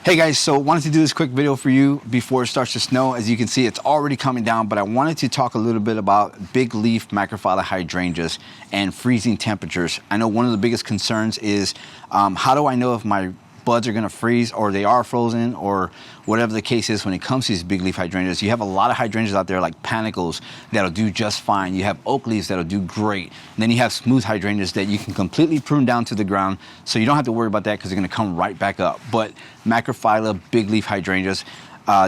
Hey guys, so wanted to do this quick video for you before it starts to snow. As you can see, it's already coming down, but I wanted to talk a little bit about big leaf macrophylla hydrangeas and freezing temperatures. I know one of the biggest concerns is how do I know if my buds are gonna freeze or they are frozen or whatever the case is when it comes to these big leaf hydrangeas. You have a lot of hydrangeas out there like panicles that'll do just fine. You have oak leaves that'll do great. And then you have smooth hydrangeas that you can completely prune down to the ground, so you don't have to worry about that because they're gonna come right back up. But macrophylla big leaf hydrangeas,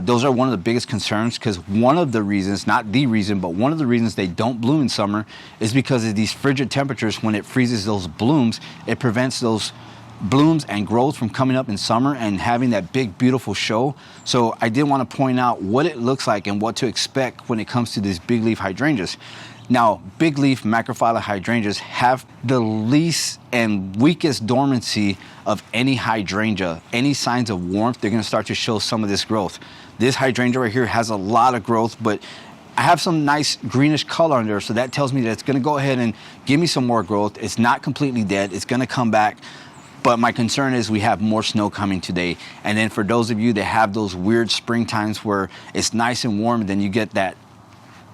those are one of the biggest concerns because one of the reasons, not the reason, but one of the reasons they don't bloom in summer is because of these frigid temperatures. When it freezes those blooms, it prevents those blooms and growth from coming up in summer and having that big beautiful show. So I did want to point out what it looks like and what to expect when it comes to these big leaf hydrangeas. Now, big leaf macrophylla hydrangeas have the least and weakest dormancy of any hydrangea. Any signs of warmth, they're going to start to show some of this growth. This hydrangea right here has a lot of growth, but I have some nice greenish color on there, so that tells me that it's going to go ahead and give me some more growth. It's not completely dead. It's going to come back. But my concern is we have more snow coming today. And then for those of you that have those weird spring times where it's nice and warm, then you get that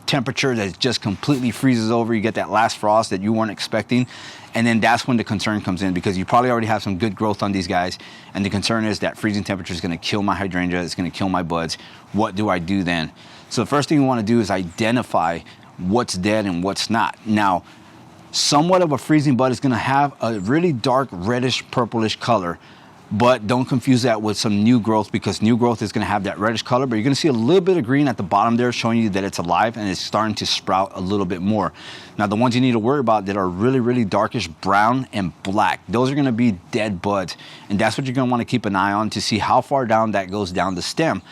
temperature that just completely freezes over. You get that last frost that you weren't expecting. And then that's when the concern comes in, because you probably already have some good growth on these guys. And the concern is that freezing temperature is going to kill my hydrangea. It's going to kill my buds. What do I do then? So the first thing you want to do is identify what's dead and what's not. Now, somewhat of a freezing bud is going to have a really dark reddish purplish color, but don't confuse that with some new growth, because new growth is going to have that reddish color, but you're going to see a little bit of green at the bottom there showing you that it's alive and it's starting to sprout a little bit more. Now, the ones you need to worry about that are really, really darkish brown and black, those are going to be dead buds, and that's what you're going to want to keep an eye on to see how far down that goes down the stem.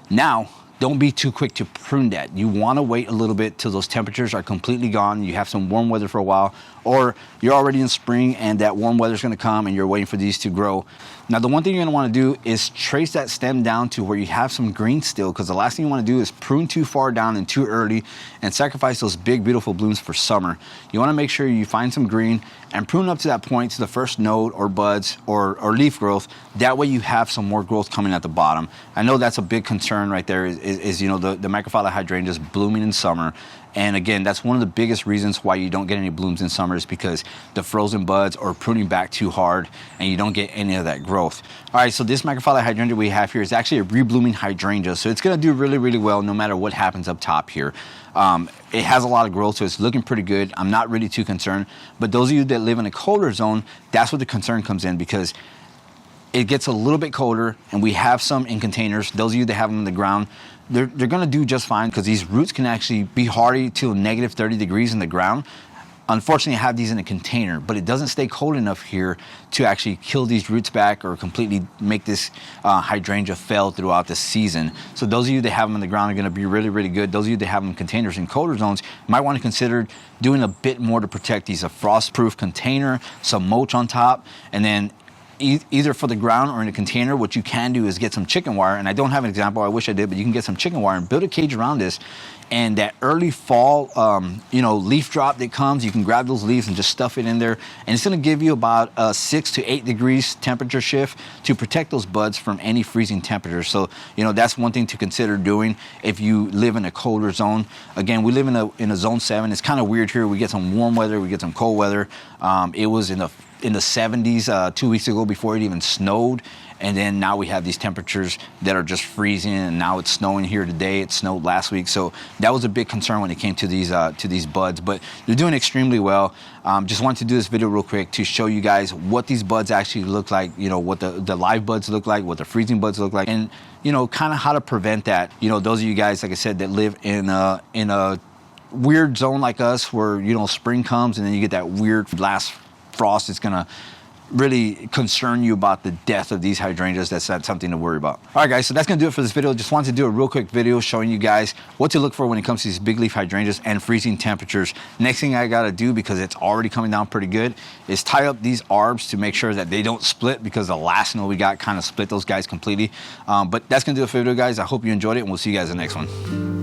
Now, don't be too quick to prune that. You want to wait a little bit till those temperatures are completely gone. You have some warm weather for a while, or you're already in spring and that warm weather is going to come and you're waiting for these to grow. Now, the one thing you're going to want to do is trace that stem down to where you have some green still, because the last thing you want to do is prune too far down and too early and sacrifice those big, beautiful blooms for summer. You want to make sure you find some green and prune up to that point to the first node or buds or leaf growth. That way you have some more growth coming at the bottom. I know that's a big concern right there is you know, the macrophylla hydrangeas blooming in summer. And again, that's one of the biggest reasons why you don't get any blooms in summer, is because the frozen buds or pruning back too hard and you don't get any of that growth. All right, so this macrophylla hydrangea we have here is actually a reblooming hydrangea. So it's gonna do really, really well no matter what happens up top here. It has a lot of growth, so it's looking pretty good. I'm not really too concerned. But those of you that live in a colder zone, that's where the concern comes in, because it gets a little bit colder, and we have some in containers. Those of you that have them in the ground, they're gonna do just fine, because these roots can actually be hardy to negative 30 degrees in the ground. Unfortunately, I have these in a container, but it doesn't stay cold enough here to actually kill these roots back or completely make this hydrangea fail throughout the season. So those of you that have them in the ground are gonna be really, really good. Those of you that have them in containers in colder zones might wanna consider doing a bit more to protect these. A frost-proof container, some mulch on top, and then either for the ground or in a container, what you can do is get some chicken wire. And I don't have an example, I wish I did, but you can get some chicken wire and build a cage around this. And that early fall, you know, leaf drop that comes, you can grab those leaves and just stuff it in there. And it's gonna give you about a 6 to 8 degrees temperature shift to protect those buds from any freezing temperatures. So, you know, that's one thing to consider doing if you live in a colder zone. Again, we live in a zone 7. It's kind of weird here. We get some warm weather, we get some cold weather. It was in the 70s 2 weeks ago before it even snowed, and then now we have these temperatures that are just freezing, and now it's snowing here today. It snowed last week, so that was a big concern when it came to these buds, but they're doing extremely well. Just wanted to do this video real quick to show you guys what these buds actually look like, you know, what the live buds look like, what the freezing buds look like, and you know, kind of how to prevent that. You know, those of you guys, like I said, that live in a weird zone like us, where, you know, spring comes and then you get that weird last frost, it's gonna really concern you about the death of these hydrangeas. That's not something to worry about. All right, guys, so that's gonna do it for this video. Just wanted to do a real quick video showing you guys what to look for when it comes to these big leaf hydrangeas and freezing temperatures. Next thing I gotta do, because it's already coming down pretty good, is tie up these arbs to make sure that they don't split, because the last snow we got kind of split those guys completely. But that's gonna do it for the video, guys. I hope you enjoyed it, and we'll see you guys in the next one.